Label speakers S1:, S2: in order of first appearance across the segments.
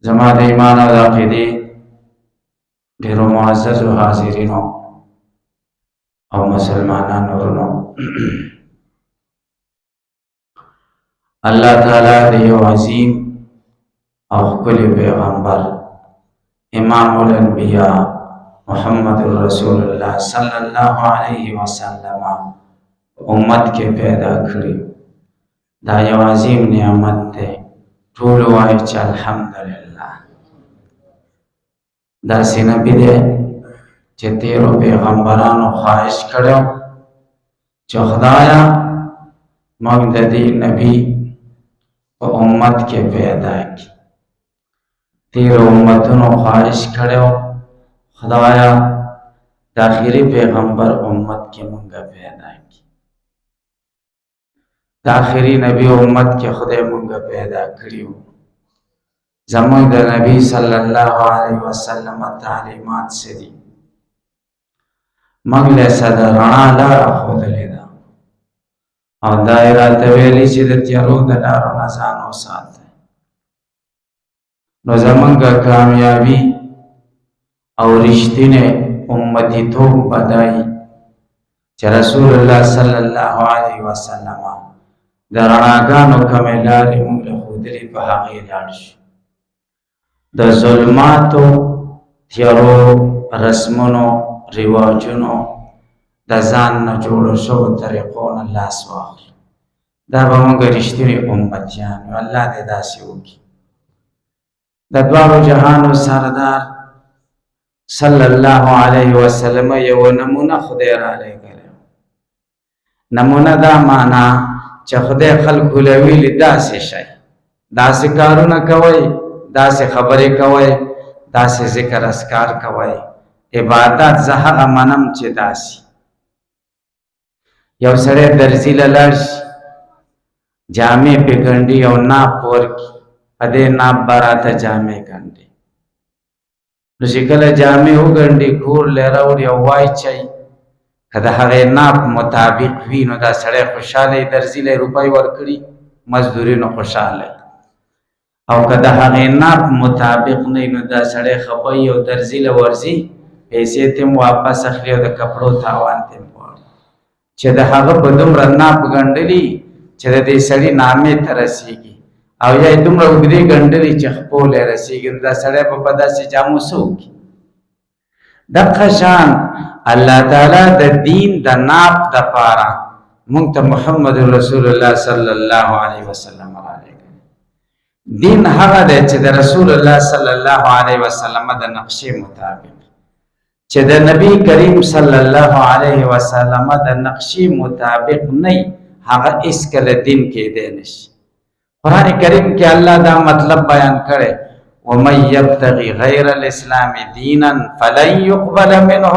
S1: زما د ایمان او د عقیدې ډېرو معززو حاضرینو او مسلمانانو ورونو، الله تعالی د یو عظیم او ښکلي پیغمبر امام الانبیاء محمد رسول الله صلی الله علیه وسلم امت کې پیدا کړی. دا یو عظیم نعمت دی. ټول وایي چې الحمدلله. داسې نبی دی چې تیرو پیغمبرانو خواهش کړی چې خدایه موږ د دې نبی په امت کې پیدا کړي. تیرو امتونو خواهش کړی خدایا د آخري پیغمبر امت کې مونږه پیدا کړي. د آخري نبی امت کې خدای مونږه پیدا کړیو. زموږ د نبی صلی الله علیه وسلم تعلیمات څه دي؟ موږ له ساده رڼا لاره ښودلې ده او دا یې راته ویلي چې د تیارو د لارو نه ځان وساتئ. نو زموږ کامیابي او رښتینی امتیتوب بدای چې رسول الله صلی الله علیه وسلم د رڼاګانو کومې لارې موږ له ښودلې په هغې لاړ شو. د ظلماتو تیارو رسمونو رواجونو د ځان نه جوړو شوو طریقو نه لاس واخلو. دا به موږ رښتیني امتیان یو. الله دې داسې وکړي. د دواړو جهانو سردار صلی الله علیه وسلم یو نمونه خدای را لېږلی. نمونه دا معنا چې خدای خلکو له ویلي داسې شئ، داسې کارونه کوئ، داسې خبرې کوئ، داسې ذکر اذکار کوئ، عبادت زه هغه منم چې داسې. یو سړی درزي له لاړ شي، جامې پې ګنډي او ناپ ورکړي، په دې ناپ به راته جامې ګنډي. نو چې کله جامې وګنډي کور لی راوړي او واچوي، که د هغې ناپ مطابق وي نو دا سړی خوشحاله وي. درزي له روپۍ ورکړي مزدوري نو خوشحاله وي. او که د هغې ناپ مطابق نه وي نو دا سړی خفه وي او درزي له ورځي پیسې ته هم واپس اخلي او د کپړو تاوان ته هم غواړي چې د هغه په دومره ناپ ګنډلي چې د دې سړي نامې ته رسېږي او یا یې دومره اوږدې ګنډلي چې خپو لی رسېږي. نو دا سړی به په داسې جامو څه وکړي؟ دغه شان الله تعالی د دین د ناپ دپاره موږ ته محمد رسول الله صلی الله علیه وسلم رالیږلی. دین هغه دی چې د رسول الله صلی الله علیه وسلم د نقشې مطابق، چې د نبی کریم صلی الله علیه وسلم د نقشې مطابق نه هغه هېڅکله دین کېدی نشي. قرآن کریم کې الله دا مطلب بیان کړی، ومن یبتغي غیر الاسلام دینا فلن یقبل منه.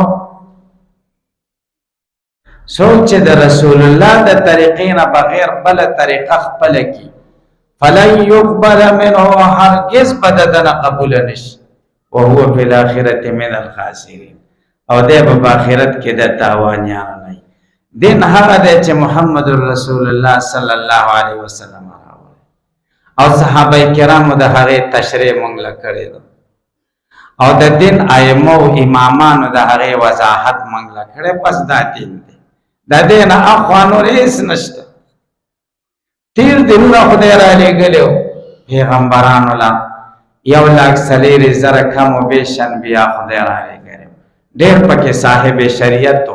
S1: څوک چې د رسول الله د طریقې نه بغیر بله طریقه خپله کړي، فلن یقبل منه، هرګز به د ده نه قبوله نشي. وهو فی الاخرة من الخاسرین، او دی به په آخرت کې د تاوانیانو نه. دین هغه دی چې محمد رسول الله صلی الله علیه وسلم او صحابه کرامو د هغې تشریح مونږ له کړې ده او د دین ائمه او امامانو د هغې وضاحت مونږ له کړې. بس دا دین دی. د دې نه اخوا نور هېڅ نشته. تیر دینونه خدای رالیږلي وو پیغمبرانو له 1,40,000 کم و بیش انبیا خدای رالیږلي وو. ډېر پکې صاحب شریعت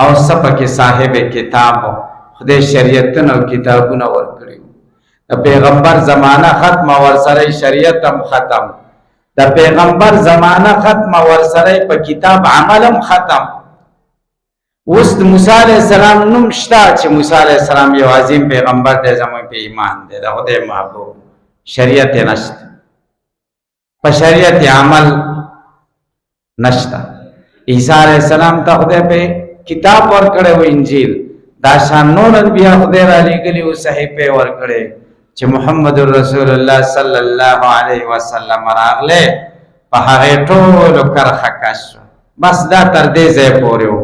S1: او څه پکې صاحب کتاب وو. خدای شریعتونه او کتابونه ورکړي. د پیغمبر زمانه ختم ورسره شریعت هم ختم. د پیغمبر زمانه ختم ورسره په کتاب عمل هم ختم. اوس د موسی علیه السلام نوم شته چې موسی علیه السلام یو عظیم پیغمبر دی، زموږ په ایمان دی، د خدای محبوب. شریعت یې نشته، په شریعت یې عمل نشته. عیسی علیه السلام ته خدای په کتاب ورکړی و، انجیل. دا شان نور انبیا خدای را لېږلي وو، صحیفې ورکړی چې محمد رسول الله صلی الله علیه وسلم راغلی، په هغې ټولو کرښه کش شو. بس دا تر دې ځای پورې و.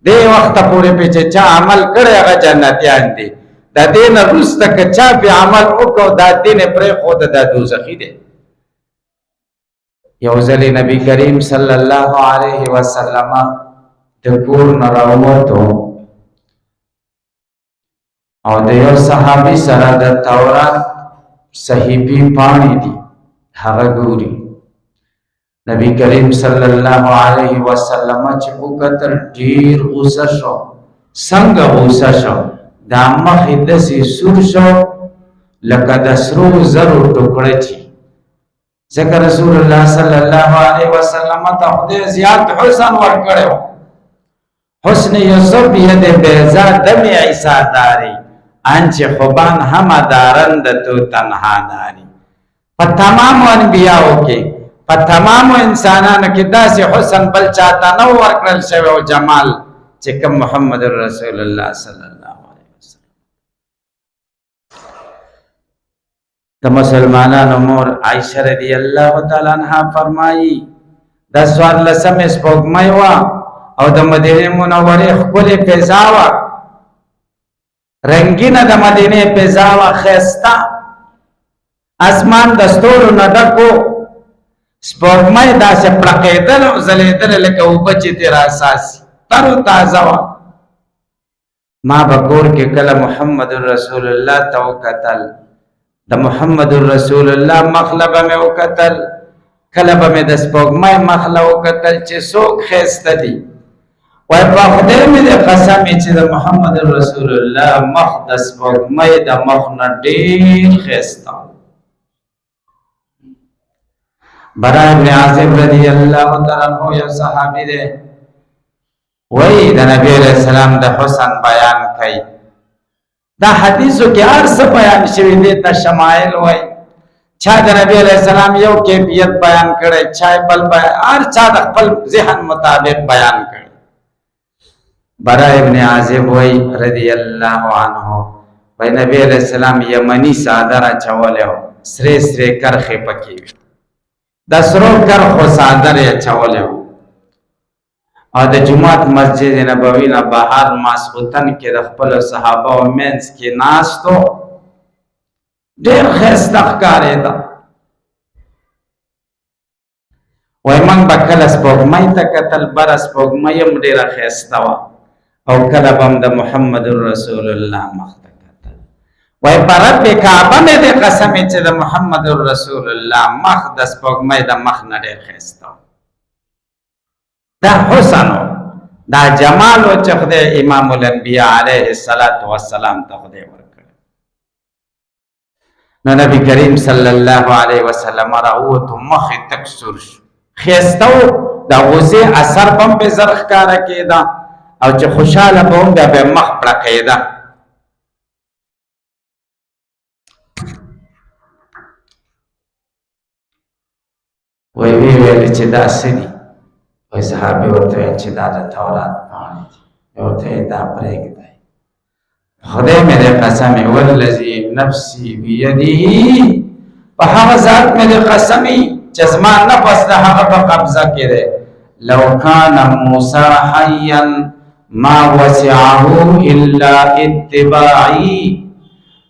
S1: دې وخته پورې پې چې چا عمل کړی هغه جنتیان دي. د دې نه وروسته که چا پې عمل وکړو دا دین یې پرېښوده دا دوزخي دی. یو ځل نبی کریم صلی الله علیه وسلم د کور نه راووتو او د یو صحابي سره د تورات صحیفې پاڼې دي هغه ګوري. نبی کریم صلی الله علیه وسلم چې وکتل ډیر غوسه شو. څنګه غوسه شو؟ دا مخې داسې سور شو لکه د سرو زرو ټوکړه چې ځکه رسول الله صلی الله علیه وسلم ته خدای زیات حسن ورکړو. حسن یوسف ید بیضا دم عیسی داری انچ خوبان هم دارند تو تنها داری. په تمام انبیاءو کې په تمام انسانانو کې داسې حسن بل چاته نو ورکړل شوی او جمال چې کوم محمد رسول الله صلی الله علیه وسلم. د مسلمانانو مور عائشہ رضی الله تعالی عنها فرمایي د سوار لسم سپوږمۍ وا او د مدینه منورې خپل فضا وا رنگینه د مدینه فضا وا خستا اسمان د ستورو نه ډکو سپوږمۍ داسې پړقېدل او ځلېدل لکه اوبه چې تېر اساسي تر تازه وا. ما به کور کې کله محمد رسول الله ته وکتل د محمد رسول الله مخله به مې وکتل کله به مې د سپوږمۍ مخله وکتل چې څوک ښایسته دي. وای په خدای مې د قسم چې د محمد رسول الله مخ د سپوږمۍ د مخ نه ډېر ښایسته. برا ابن عازب رضی الله تعالی عنہ یو صحابي دی وای د نبی علیہ السلام د حسن بیان کوي. دا حدیثو کې هر څه بیان شوی دی ته شمایل وای. چا د نبی علیہ السلام یو کیفیت بیان کړي چا بل بیان هر چا د خپل ذهن مطابق بیان کړي. برا ابن عازب وای رضی الله عنه وای نبی علیہ السلام یمنی صادره چولې سره سره کرخه پکې د سرو کرخو صادره چولې او د جمعات مسجد نبوی نه بهر ماسختن کې د خپل صحابه او منس کې ناستو ډېر ښایسته ښکارېده. وای موږ به کله سپوږمۍ ته کتل بره سپوږمۍ هم ډېره ښایسته وه او کله به هم د محمد رسول الله مخ ته کتل. وای په رب کعبه مې د قسم چې د محمد رسول الله مخ د سپوږمۍ د مخ نه ډېر ښایسته و. دا حسن دا جمال او چې خدای امام الانبیاء علیه السلام ته خدای ورکړ. نو نبی کریم صلی الله علیه وسلم راووتو مخې تک سور شو ښایسته و د غوسې اثر به هم پې زر ښکاره کېده او چې خوشحاله به هم بیا به مخ پړقېده. وی ویل چې دا څه دي؟ وی صحابي ورته ویل چې دا د تورات پاڼې دي. ورته یې دا پرېږدئ خدای مې د قسم والذي نفسي بيده په هغه ذات مې د قسم چې زما نفس د هغه په قبضه کې دی. لو كان موسى حيا ما وسعه الا اتباعي.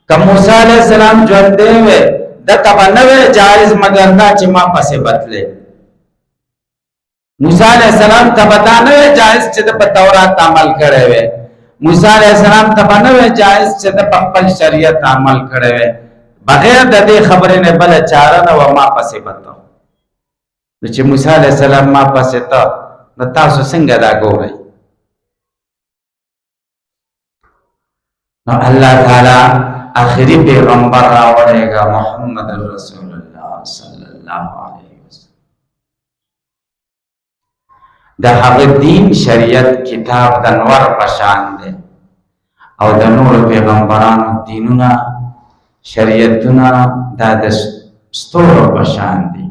S1: که موسی علیہ السلام ژوندی وی دته به نه وی جایز مګر دا چې ما پسې بتلې. موسی علیہ السلام ته به دا نه وی جایز چې د په تورات عمل کړی وی. موسی علیہ السلام ته به نه وی جایز چې د په خپل شریعت عمل کړی وی. بغیر د دې خبرې نه بله چاره نه وه ما پسې بته. نو چې موسی علیہ السلام ما پسې ته نو تاسو څنګه دا ګورئ؟ نو الله تعالی آخری پیغمبر راوړېږه محمد رسول الله صلی الله علیه وسلم. د هغه دین شریعت کتاب د نور په شان دی او د نور پیغمبرانو دینونه شریعتونه دا د ستورو په شان دي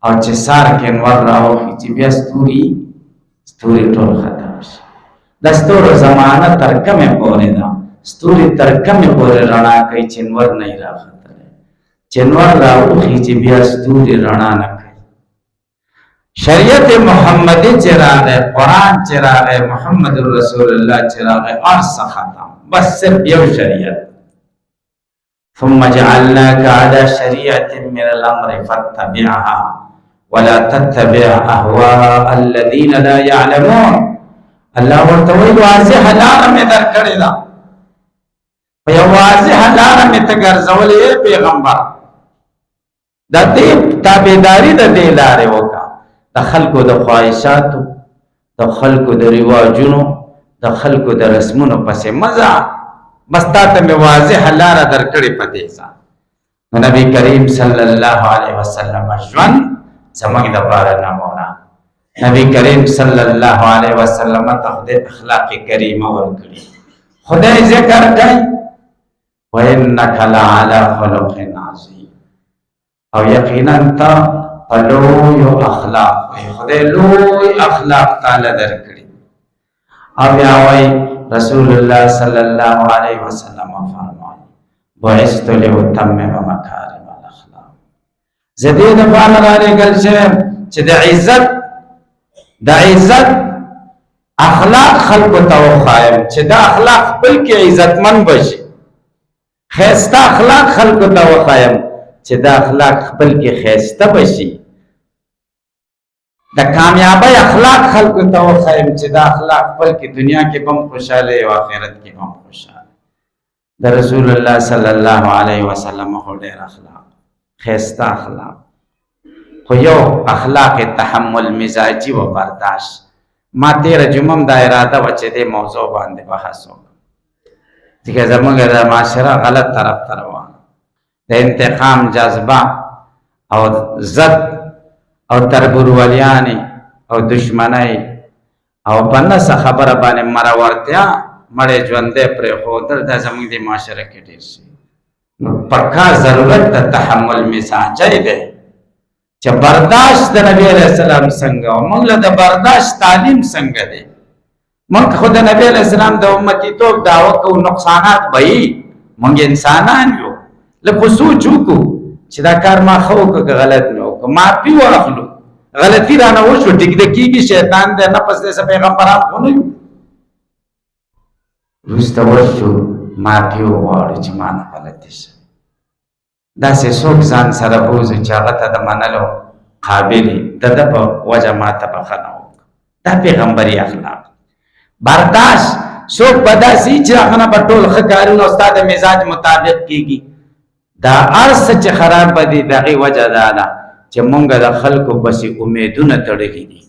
S1: او چې سار کې نور راوخي چې بیا ستوري ټول ختم شي. د ستورو زمانه تر کومه پورې ده؟ ستوري تر کومه پورې رڼا کوي چې نور نه راختلی. چې نور راوخي چې بیا ستوري رڼا نه کوي. شریعت محمدی چې راغی قرآن چې راغی محمد رسول الله چې راغی هر څه ختم بس صرف یو شریعت. ثم جعلناك على شريعة من الأمر فاتبعها ولا تتبع اهواء الذين لا يعلمون. الله ورته وی واضح لار مې درکړې ده، په یو واضح لار مې ته ګرځولې پیغمبر، د دې تابعداري د دې لارې وکړه، د خلکو د خواهشاتو، د خلکو د رواجونو، د خلکو د رسمونو پسې مزه، بس تا ته مې واضح لار درکړې په دې ځان. نو نبی کریم صلی الله علیه وسلم ژوند زموږ لپاره نمونه. نبی کریم صلی الله علیه وسلم ته خدای اخلاق کریمه ورکړي. خدای ذکر کوي وَإِنَّكَ لَعَلَى خُلُقٍ عَظِيمٍ، او یقینا ته په لویو اخلاق وي، خدای لوی اخلاق تعالی درکړي. او بیا وایي رسول الله صلی الله علیه وسلم فرمایي بعثت لأتمم مکارم الاخلاق، زه دې دپاره رالېږل شویم چې د عزت اخلاق خلقو ته وښایم، چې دا اخلاق خپل کې عزتمن بشي. ښایسته اخلاق خلقو ته وښایم چې دا اخلاق خپل کې ښایسته بشي. د کامیابی اخلاق خلقو ته وښایم چې دا اخلاق خپل کې دنیا کې هم خوشاله او آخرت کې هم خوشاله. د رسول الله صلی الله علیه وسلم خو ډېر اخلاق، ښایسته اخلاق، خو یو اخلاق تحمل مزاجي و برداشت. ما تیره جمعه دا اراده وه چې دې موضوع باندې بحث وکړم، ځکه زموږ د معاشره غلط طرف ته روانه، د انتقام جذبه او ضد او تربوروالیانې او دشمنۍ او په نسه خبره باندې مرورتیا مړی ژوندی پرېښودل، دا زموږ د معاشره کې ډېر شي. نو پکار ضرورت د تحمل مزاجی دی چې برداشت د نبی علیہ السلام څنګه او موږ له د برداشت تعلیم څنګه دی. موږ خو د نبی علیہ السلام د امتیتوب دعوه کوو، نقصانات به یي، موږ انسانان یو، لږ خو سوچ وکړو چې دا کار ما ښه وکړو که غلط مې وکړو، معافي واخلو. غلطي رانه وشو ټیک ده، کېږي، شیطان دی، نفس دی، څه پیغمبران خو نه یو. وروسته وشو معافي وغواړو چې ما نه غلطي شوې. داسې څوک ځان سره بوځو چې هغه ته د منلو قابل وي، د ده په وجه ما ته بښنه وکړه. دا پیغمبري اخلاق. برداشت څوک به داسې چې هغه نه به ټول ښه کارونه ستا د مزاج مطابق کېږي. دا هر څه چې خراب به دي د هغې وجه دا ده چې مونږ د خلکو پسې امیدونه تړلي دي.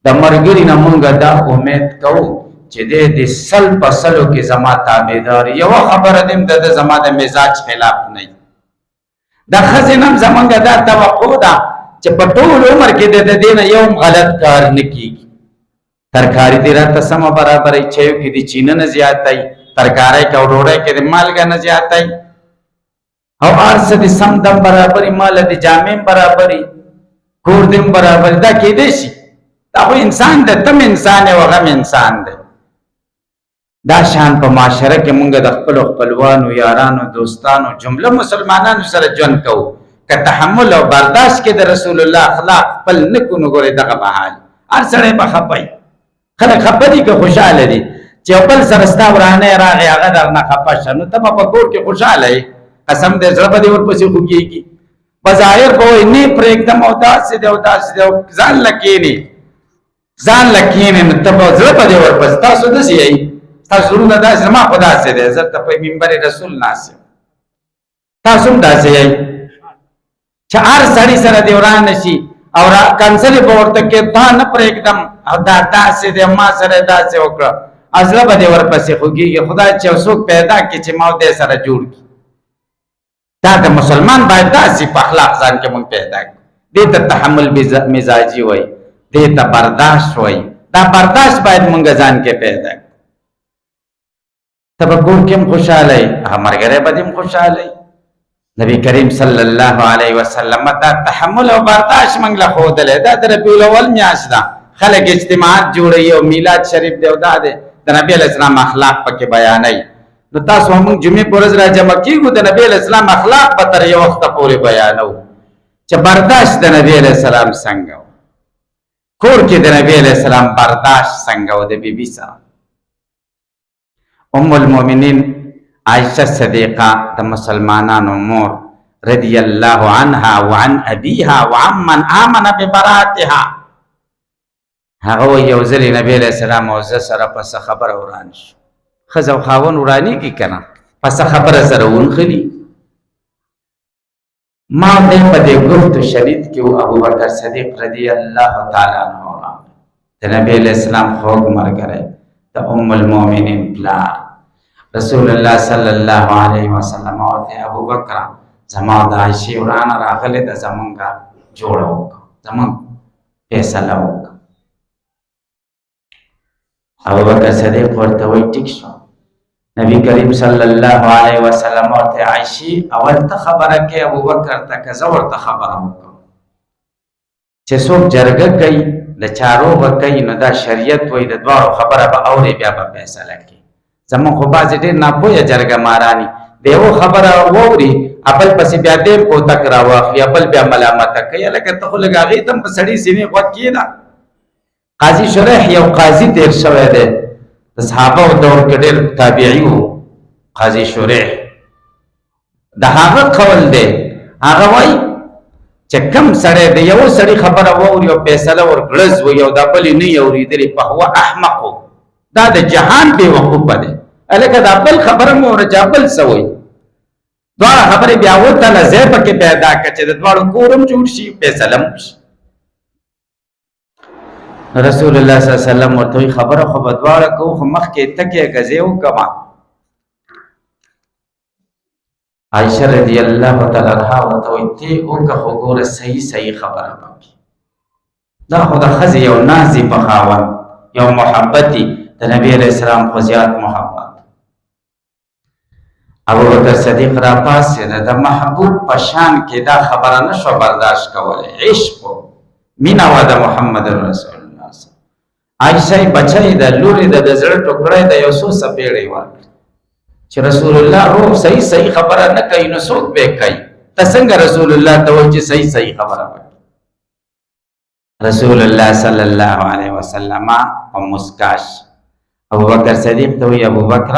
S1: د ملګري نه مونږ دا امید کوو چې دی د سل په سلو کې زما تابعدار، یوه خبره دې د زما د مزاج خلاف نه وي. د ښځې نه هم زمونږ دا توقع ده چې په ټول عمر کې د دې نه یو غلط کار نه کېږي. ترکاري دې راته سمه برابرئ، چایو کې دې چینه نه زیاتئ، ترکارۍ کې او ډوډۍ کې دې مالګه نه زیاتئ، او هر څه دې سم دم برابري، ماله دې جامې هم برابري، کور دې هم برابري. دا کېدی شي، دا خو انسان دی، تم انسان یې او هغه هم انسان دی. دا شان په معاشره کې مونږ د خپلو خپلوانو، یارانو، دوستانو، جمله مسلمانانو سره ژوند کوو. که تحمل او برداشت کې د رسول الله اخلاق خپل نه کړو، نو ګورئ دغه به حال، هر سړی به خفه وي. خلک خفه دي که خوشحاله دي؟ چې یو بل سره ستا ورانی راغی هغه درنه خفه شه، نو ته به په کور کې خوشحاله یې، قسم دې زړه به دې ورپسې خوږېږي. بظاهر به وایي نه پرېږدم او داسې دی او داسې دی، او ځان له کښېنې نو ته به زړه به دې ورپسې. تاسو داسې یئ، تاسو زړونه داسې، ما خو داسې دی، زه ته په منبر رسول ناست یم، تاسو هم داسې یئ چې هر سړي سره دې ورانه شي او کنسلې به ورته کې دا نه پرېږدم او دا داسې دی، ما سره داسې وکړه، زړه به دې ورپسې خوږېږي. خدای چې یو څوک پیدا کړي چې ما دې سره جوړ کړي. دا د مسلمان باید داسې په اخلاق ځان کې مونږ پیدا کړو. دې ته تحمل مزاجي وایي، دې ته برداشت وایي. دا برداشت باید مونږ ځان کې پیدا کړو. ته به کور کې هم خوشحاله یې، هغه ملګری به دې هم خوشحاله یې. نبی کریم صلی الله علیه وسلم دا تحمل او برداشت مونږ له ښودلی. دا د ربیع الاول میاشت ده، خلک اجتماعات جوړوي او میلاد شریف دی او دا دی، د نبی علیه السلام اخلاق پکې بیانوي. نو تاسو موږ جمعې په ورځ را جمع کېږو، د نبی علیه السلام اخلاق به تر یو وخته پورې بیانو چې برداشت د نبی علیه السلام څنګه و، کور کې د نبی علیه السلام برداشت څنګه و د بیبي سره. ام المؤمنین عائشه صدیقه د مسلمانانو مور رضی الله عنها وعن ابيها وعمن آمن ببراءتها. هغه یو ځل نبی علیہ السلام او زه سره پس خبر وران شو. خزو خاون ورانی کی کنه پس خبر سره ونخلی. ما دې په دې گفت شدید کې ابو بکر صدیق رضی الله تعالی عنہ د نبی علیہ السلام خوږ مرګره د ام المؤمنین پلار رسول الله صلی الله علیه وسلم او ابو بکر زما د عائشہ ورانه راغله د زمونږه جوړو زمون فیصله وک. ابو بکر صدیق ورته وی ټیک شو. نبی کریم صلی الله علیه وسلم ورته عائشہ اول ته خبره کې ابو بکر ته کزه ورته خبره وکړه چې څوک جرګه کوي د چارو وکړي نو دا شریعت وای د دوه خبره به اوري بیا به فیصله کوي. زمون خو باز ډېر نه پوهه جرګه مارانی دیو خبره ووري خپل پسې بیا دې کو تک راوخلی خپل بیا ملامت کوي لکه ته خو لګاغي تم په سړی سینې وکړي دا. قاضي شریح یو قاضي تیر شوی دی د صحابه او دور کې ډېر تابعی وو. قاضي شریح د هغه قول دی هغه وای چې کم سړی دی یو سړی خبره ووري او فیصله ورګړز وي او دا بل نه اورېدلی په هو احمق دا د جهان بې وقوفه دی. الکه دا بل خبره مو ورجا بل سوی دواړه خبرې بیا ورته ځای پکې پیدا کړه چې د دواړو کورم جوړ شي فیصله هم وشي. رسول الله صلی الله علیه وسلم ورته خبره خو به دواړه کوو خو مخکې تکې ګزې وکړه. عائشہ رضی الله تعالی عنها ورته وایي ته وکړه خو ګوره صحیح خبره وکړي. دا خو د ښځې یو نازي په خاوند یو محبتي د نبی علیہ السلام خو زیات محبت. ابو بکر صدیق را پاسېده د محبوب په شان کې دا خبره نشو برداشت کولی. عشق مینه وه د محمد رسول الله. عائشہ بچی د لورې د زړه ټوکړی د یو څو څپېړې ورکړي چې رسول الله روح صحیح خبره نه کوي نو څوک به کوي. ته څنګه رسول الله ته وایي چې صحیح خبره وکړي. رسول الله صلی الله علیه وسلم او مسکاش ابو بکر صدیق ته وایي ابو بکر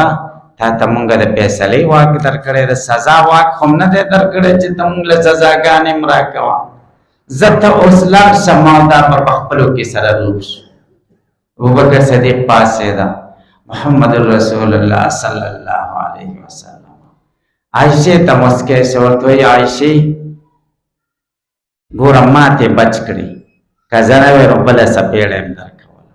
S1: تا ته مونږ د فیصلې واک درکړی د سزا واک هم نه دی درکړی چې ته مونږ له سزاګانې م راکوه. زه ته اوس لاړ شه ما دا به په خپلو کې سره روغ شو. ابو بکر صدیق پاڅېده محمد رسول الله صلی الله علیه وسلم عائشې ته مسکی شو ورته وایي عائشې ګوره ماته بچ کړي که زه نه وی نو بله څپېړه یم درکوله.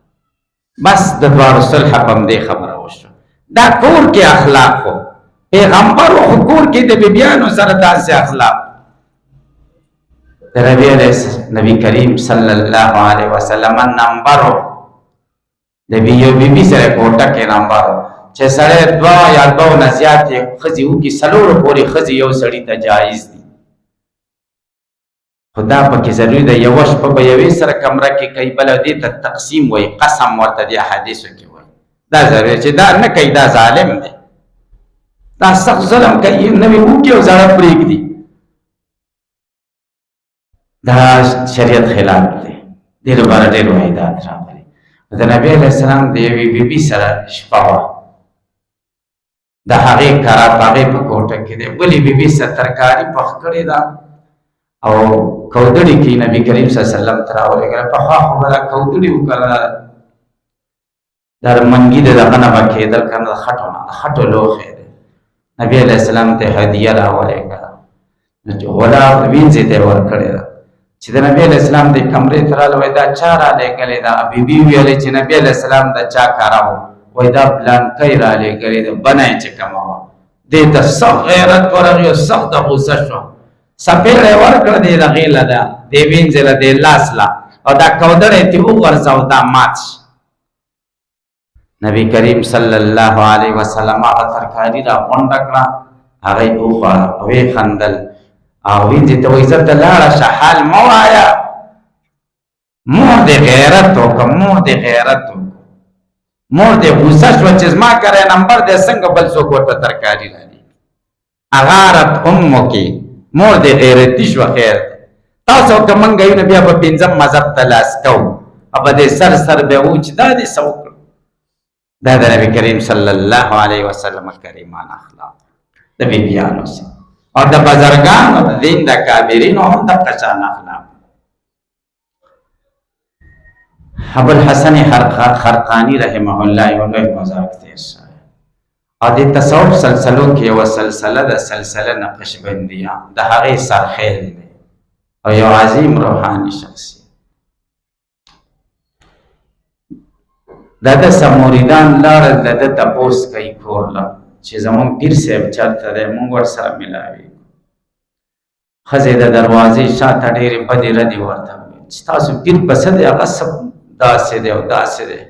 S1: بس د دواړو صلح په همدې خبره وشوه. دا کور کې اخلاق خو پیغمبر خو کور کې د بیبیانو سره داسې اخلاق د نبی کریم صلی الله علیه وسلم نمبر د یو بیبي سره کوټه کې نمبر چې سړی دوه یا دوه نه زیاتې ښځې وکړي څلورو پورې ښځې یو سړي ته جایز دي. خو دا پکې ضروري ده یوه شپه به یوې سره کمره کې کوي بله دې ته تقسیم وایي قسم ورته دې احادیثو کې دا ضروري چې دا نه کوي دا ظالم دی دا سخت ظلم کوي نوې وکړي او زړه پرېږدي دا شریعت خلاف دی. دې لپاره ډېر وحیدات راغلي. د نبی علیه السلام د یوې بیبي سره شپه وه د هغې کره په هغې په کوټه کې دی بلې بیبي سره ترکاري پخ کړې ده او کودړي کې نبی کریم صلی الله علیه وسلم ته راولېږله. پخوا خو به دا کودړي وکړه در منګي د دغه نه به کېدل که نه د خټو نه د خټو لوښی دی. نبي علیه السلام ته هدیه راولېږله غلا وینځې ته یې ورکړې ده چې د نبي علیه السلام د کمرې ته راغله وایي دا چا رالېږلې ده. بیبي ویلې چې نبي علیه السلام د چا کاره و وایي دا پلانکی رالېږلې ده بنه یې چې کومه وه. دې ته سخت غیرت ورغی او سخت غوسه شوه. څپېړه یې ورکړه دې دغې له ده دې وینځې له دې لاس له او دا کودړی ترې وغورځاو دا مات شي. نبی کریم صلی الله علیه وسلم هغه ترکاري را غونډه کړه هغه یې وخوړه او یې خندل او وینځې ته وایي زه ته لاړه شه حال مه وایه مور دې غیرت وکړه مور دې غیرت وکړه مور دې غوسه شوه چې زما کری نمبر دی څنګه بل څوک ورته ترکاري رالېږي. اغارت امکې مور دې غیرتي شوه خیر دی. تاسو که موږ یو نو بیا به پنځم مذهب ته لاس کوو او به دې سر به وو چې دا دې څه وکړه. دا د نبی کریم صلی الله علیه وسلم کریمان اخلاق د بیبیانو سره او د بزرګانو د دین د کابرینو هم د قشان اخلاق. ابو الحسن خرقانی رحمه الله یو لوی بزرګ تیر شوی او د تصوف سلسلو کې یو سلسله د سلسله نقشبندیه د هغې سرخیل دی او یو عظیم روحاني شخصیت. د ده سموریدان لاړل د ده تپوس کوي کور له چې زمونږ پیر صاحب چېرته دی، مونږ ورسره ملاوېږو. ښځې د دروازې شاته ډېرې بدې ردې ورته وویل چې تاسو پیر په څه دی؟ هغه څه داسې دی او داسې دی.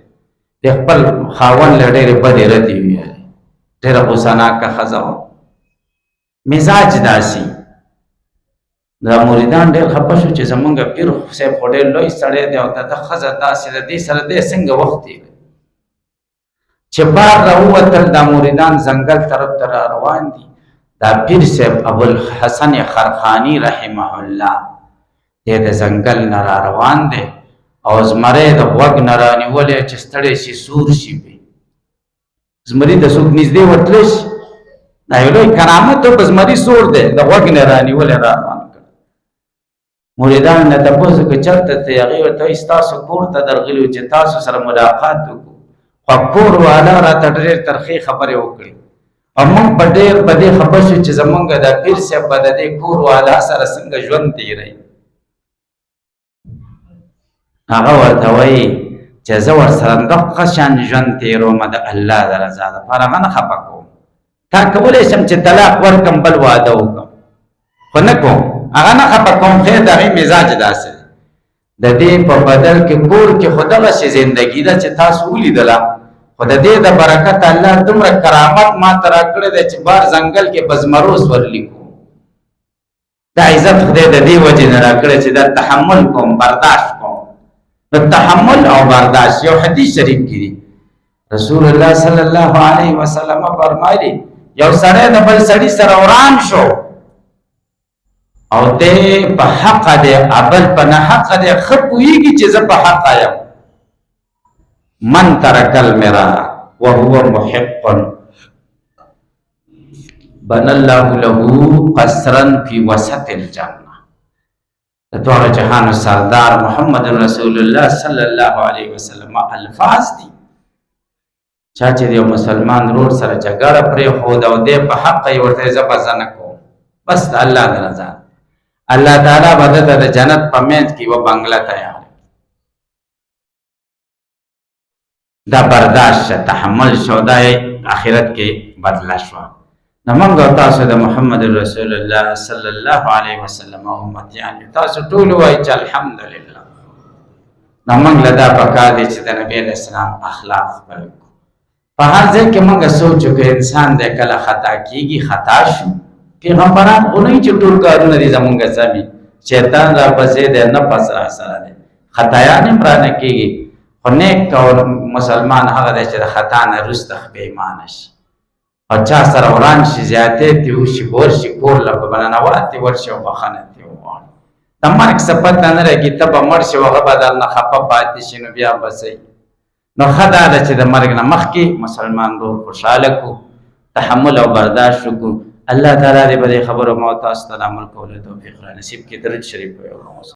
S1: د خپل خاوند له ډېرې بدې ردې ویلې. ډېره غوسناکه ښځه وه، مزاج داسې. دا مریدان ډېر خفه شو چې زمونږ پیر صاحب خو ډېر لوی سړی دی او د ده ښځه داسې ده، دې سره دی څنګه وخت تېروي. چې بار راووتل دا مریدان ځنګل طرف ته را روان دي. دا پیر صاحب ابوالحسن خرقانی رحمه الله دی د ځنګل نه را روان دی او زمری د غوږ نه رانیولی چې ستړی شي سور شي پې. زمري د څوک نږدې ورتلی شي، دا یو لوی کرامت و، په زمري سور دی، د غوږ نه رانیولی را روان کړ. مریدان نه تپوس وکړه چېرته ته یې؟ هغې ورته وایي ستاسو کور ته درغلي وو چې تاسو سره ملاقات وکړو، خو کور والا راته ډېر ترخې خبرې وکړې او موږ په ډېر په دې خفه شو چې زمونږ د پیر صاحب به د دې کور والا سره څنګه ژوند تېروي. هغه ورته وایي چې زه ورسره دغه شان ژوند تېروم د الله د رضا دپاره، هغه نه خفه کوم. تا کولی شم چې طلاق ورکړم بل واده وکړم، خو نه کوم، هغه نه خفه کوم. خیر د هغې مزاج داسې دی. د دې په بدل کې کور کې خو دغسې زندګي ده چې تاسو ولیدله، خو د دې د برکت الله دومره کرامت ما ته راکړی دی چې بار ځنګل کې په زمرو سورلي کوم. دا عزت خدای د دې وجې نه راکړی چې دا تحمل کوم، برداشت کوم. نو تحمل او برداشت یو حدیث شریف کې دی، رسول الله صلی الله علیه وسلم فرمایي یو سړی د بل سړي سره وران شو او دی په حق دی، ابل په نه حق دی، ښه پوهېږي چې زه په حق یم. من ترک المرا وهو محق بنى الله له قصرا في وسط الجنه. د دواړو جهانو سردار محمد رسول الله صلی الله علیه وسلم الفاظ دي. چا چې یو مسلمان ورور سره جګړه پرېښوده او دی په حق یې ورته زه به زه نه کوم، بس د الله د رضا الله تعالی به دته د جنت په منځ کې یوه بنګله تیار. دا برداشت تحمل شو، دا آخرت کې بدله شوه. نو موږ او تاسو د محمد رسول الله صلی الله علیه وسلم امتیان یو، تاسو ټول وایئ چې الحمدلله. نو موږ له دا پکار دی چې د نبي علیه السلام اخلاق خپل کړو. په هر ځای کې موږ سوچ وکړو انسان دی کله خطا کېږي، خطا شو. پیغمبران خو نه چې ټول کارونه دي زمونږ سمي، شیطان راپسې دی، نفس راسره دی، خطایان هم رانه کېږي. خو نیک کول مسلمان هغه دی چې د خطا نه وروسته بېایمانه شي او چا سره وران شي، زیاتې ترې وشي، به ورشي کور له په بلنوات ترې ورشي او بخښنه ترې وغواړي. د مرګ څه پته نه لګي، ته به مړ شي، هغه به درنه خفه پاتې شي، نو بیا به صحیح. نو ښه دا ده چې د مرګ نه مخکې مسلمان ورور خوشحاله کړو، تحمل او برداشت وکړو. الله تعالی دې په دې خبرو ما او تاسو ته د عمل کولو توفیق را نصیب کړي. درود شریف ووایو.